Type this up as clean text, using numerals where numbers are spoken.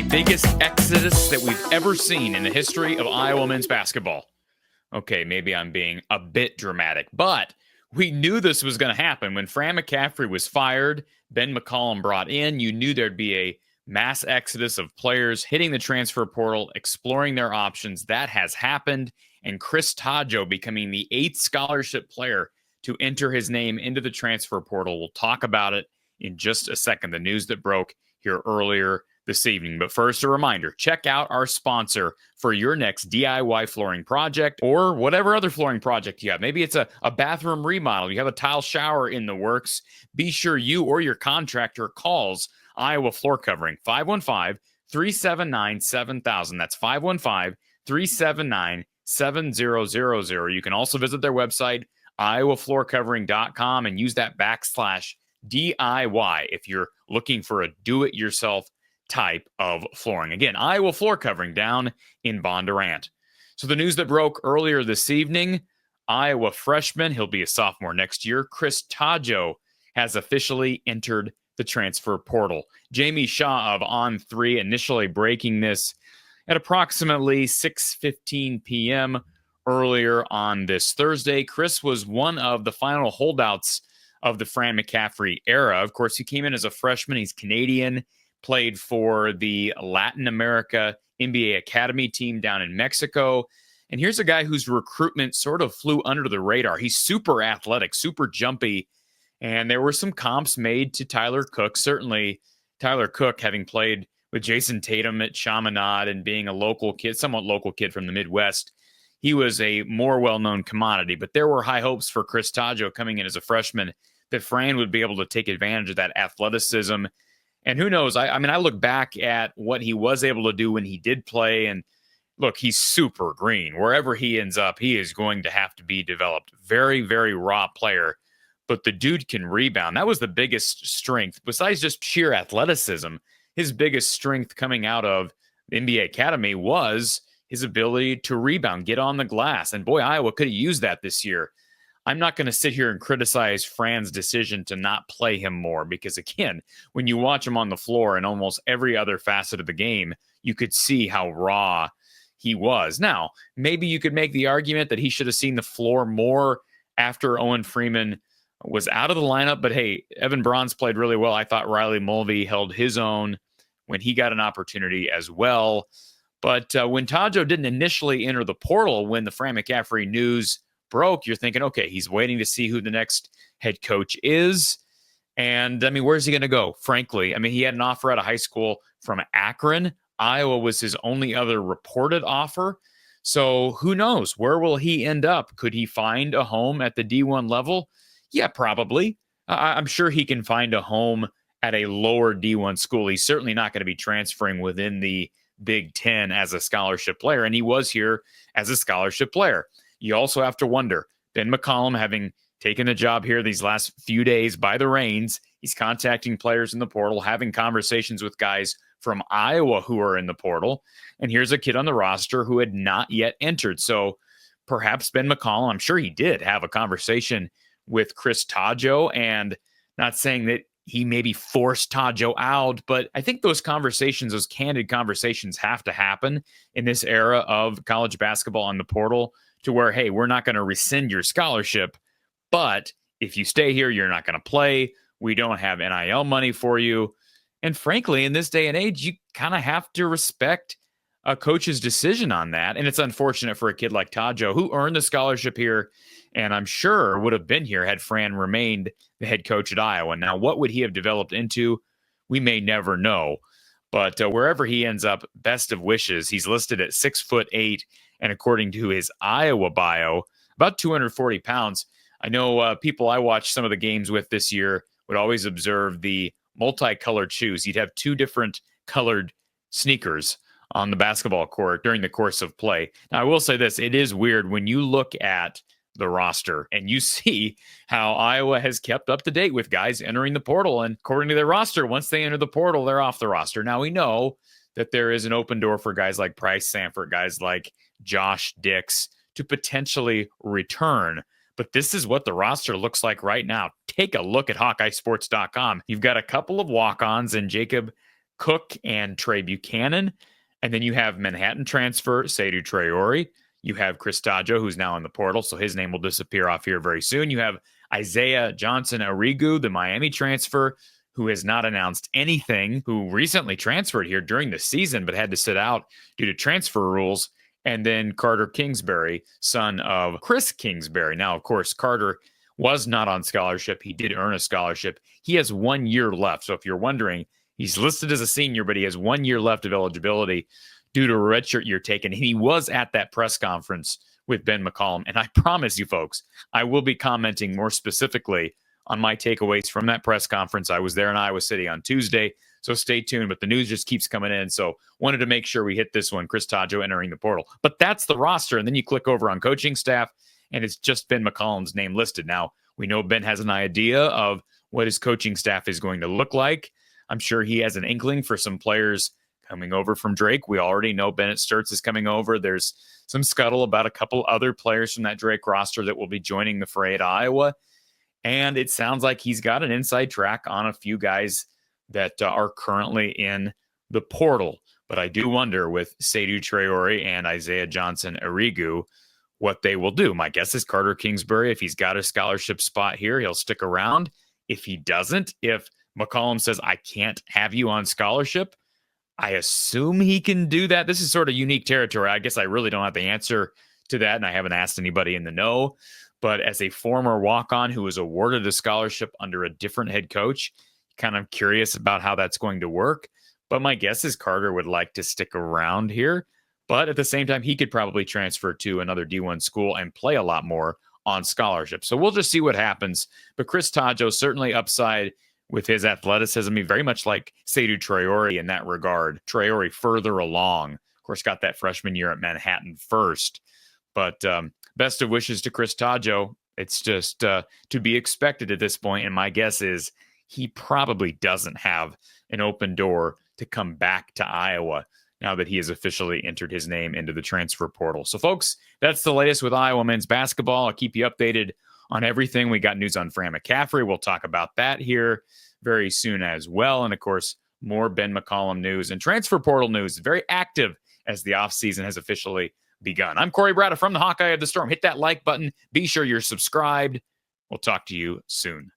biggest exodus that we've ever seen in the history of Iowa men's basketball. Okay, maybe I'm being a bit dramatic, but we knew this was going to happen. When Fran McCaffery was fired, Ben McCollum brought in, you knew there'd be a mass exodus of players hitting the transfer portal, exploring their options. That has happened, and Chris Tadjo becoming the 8th scholarship player to enter his name into the transfer portal. We'll talk about it in just a second, the news that broke here earlier this evening. But first, a reminder, check out our sponsor for your next DIY flooring project or whatever other flooring project you have. Maybe it's a bathroom remodel. You have a tile shower in the works. Be sure you or your contractor calls Iowa Floor Covering, 515-379-7000. That's 515-379-7000. You can also visit their website, iowafloorcovering.com, and use that /DIY if you're looking for a do-it-yourself type of flooring. Again, Iowa Floor Covering down in Bondurant. So the news that broke earlier this evening, Iowa freshman, he'll be a sophomore next year, Chris Tadjo has officially entered the transfer portal. Jamie Shaw of On3 initially breaking this at approximately 6:15 p.m. earlier on this Thursday. Chris was one of the final holdouts of the Fran McCaffery era. Of course, he came in as a freshman. He's Canadian, played for the Latin America NBA Academy team down in Mexico. And here's a guy whose recruitment sort of flew under the radar. He's super athletic, super jumpy. And there were some comps made to Tyler Cook. Certainly, Tyler Cook, having played with Jason Tatum at Chaminade and being a local kid, somewhat local kid from the Midwest, he was a more well-known commodity. But there were high hopes for Chris Tadjo coming in as a freshman that Fran would be able to take advantage of that athleticism. And who knows? I mean, I look back at what he was able to do when he did play, and look, he's super green. Wherever he ends up, he is going to have to be developed. Very, very raw player, but the dude can rebound. That was the biggest strength. Besides just sheer athleticism, his biggest strength coming out of the NBA Academy was his ability to rebound, get on the glass. And boy, Iowa could have used that this year. I'm not going to sit here and criticize Fran's decision to not play him more because, again, when you watch him on the floor in almost every other facet of the game, you could see how raw he was. Now, maybe you could make the argument that he should have seen the floor more after Owen Freeman was out of the lineup. But, hey, Evan Braun's played really well. I thought Riley Mulvey held his own when he got an opportunity as well. But when Tadjo didn't initially enter the portal when the Fran McCaffery news broke, you're thinking, okay, he's waiting to see who the next head coach is. And I mean, where's he going to go? Frankly, I mean, he had an offer out of high school from Akron. Iowa was his only other reported offer. So who knows? Where will he end up? Could he find a home at the D1 level? Yeah, probably. I'm sure he can find a home at a lower D1 school. He's certainly not going to be transferring within the Big Ten as a scholarship player. And he was here as a scholarship player. You also have to wonder, Ben McCollum, having taken the job here these last few days by the reins, he's contacting players in the portal, having conversations with guys from Iowa who are in the portal. And here's a kid on the roster who had not yet entered. So perhaps Ben McCollum, I'm sure he did have a conversation with Chris Tadjo, and not saying that he maybe forced Tadjo out, but I think those conversations, those candid conversations have to happen in this era of college basketball on the portal, to where, hey, we're not going to rescind your scholarship, but if you stay here, you're not going to play. We don't have NIL money for you. And frankly, in this day and age, you kind of have to respect a coach's decision on that. And it's unfortunate for a kid like Tadjo, who earned the scholarship here, and I'm sure would have been here had Fran remained the head coach at Iowa. Now, what would he have developed into? We may never know. But wherever he ends up, best of wishes. He's listed at 6'8", and according to his Iowa bio, about 240 pounds. I know people I watched some of the games with this year would always observe the multicolored shoes. He'd have 2 different colored sneakers on the basketball court during the course of play. Now, I will say this. It is weird when you look at the roster and you see how Iowa has kept up to date with guys entering the portal. And according to their roster, once they enter the portal, they're off the roster. Now, we know that there is an open door for guys like Bryce Sanford, guys like Josh Dix to potentially return. But this is what the roster looks like right now. Take a look at HawkeyeSports.com. You've got a couple of walk-ons and Jacob Cook and Trey Buchanan. And then you have Manhattan transfer, Seydou Traore. You have Chris Tadjo, who's now in the portal, so his name will disappear off here very soon. You have Isaiah Johnson Arrigu, the Miami transfer, who has not announced anything, who recently transferred here during the season, but had to sit out due to transfer rules. And then Carter Kingsbury, son of Chris Kingsbury. Now, of course, Carter was not on scholarship. He did earn a scholarship. He has 1 year left. So if you're wondering, he's listed as a senior, but he has 1 year left of eligibility due to a redshirt year taken. And he was at that press conference with Ben McCollum. And I promise you folks, I will be commenting more specifically on my takeaways from that press conference. I was there in Iowa City on Tuesday, so stay tuned. But the news just keeps coming in, so wanted to make sure we hit this one. Chris Tadjo entering the portal. But that's the roster, and then you click over on coaching staff, and it's just Ben McCollum's name listed. Now, we know Ben has an idea of what his coaching staff is going to look like. I'm sure he has an inkling for some players coming over from Drake. We already know Bennett Sturts is coming over. There's some scuttle about a couple other players from that Drake roster that will be joining the fray at Iowa. And it sounds like he's got an inside track on a few guys that are currently in the portal. But I do wonder with Seydou Traore and Isaiah Johnson Arrigu what they will do. My guess is Carter Kingsbury, if he's got a scholarship spot here, he'll stick around. If he doesn't, if McCollum says, I can't have you on scholarship, I assume he can do that. This is sort of unique territory. I guess I really don't have the answer to that, and I haven't asked anybody in the know. But as a former walk-on who was awarded a scholarship under a different head coach, kind of curious about how that's going to work. But my guess is Carter would like to stick around here. But at the same time, he could probably transfer to another D1 school and play a lot more on scholarship. So we'll just see what happens. But Chris Tadjo certainly upside with his athleticism. He very much like Seydou Traore in that regard. Traore further along. Of course, got that freshman year at Manhattan first. But best of wishes to Chris Tadjo. It's just to be expected at this point. And my guess is he probably doesn't have an open door to come back to Iowa now that he has officially entered his name into the transfer portal. So, folks, that's the latest with Iowa men's basketball. I'll keep you updated on everything. We got news on Fran McCaffrey. We'll talk about that here very soon as well. And, of course, more Ben McCollum news and transfer portal news. Very active as the offseason has officially begun. I'm Corey Brada from the Hawkeye of the Storm. Hit that like button. Be sure you're subscribed. We'll talk to you soon.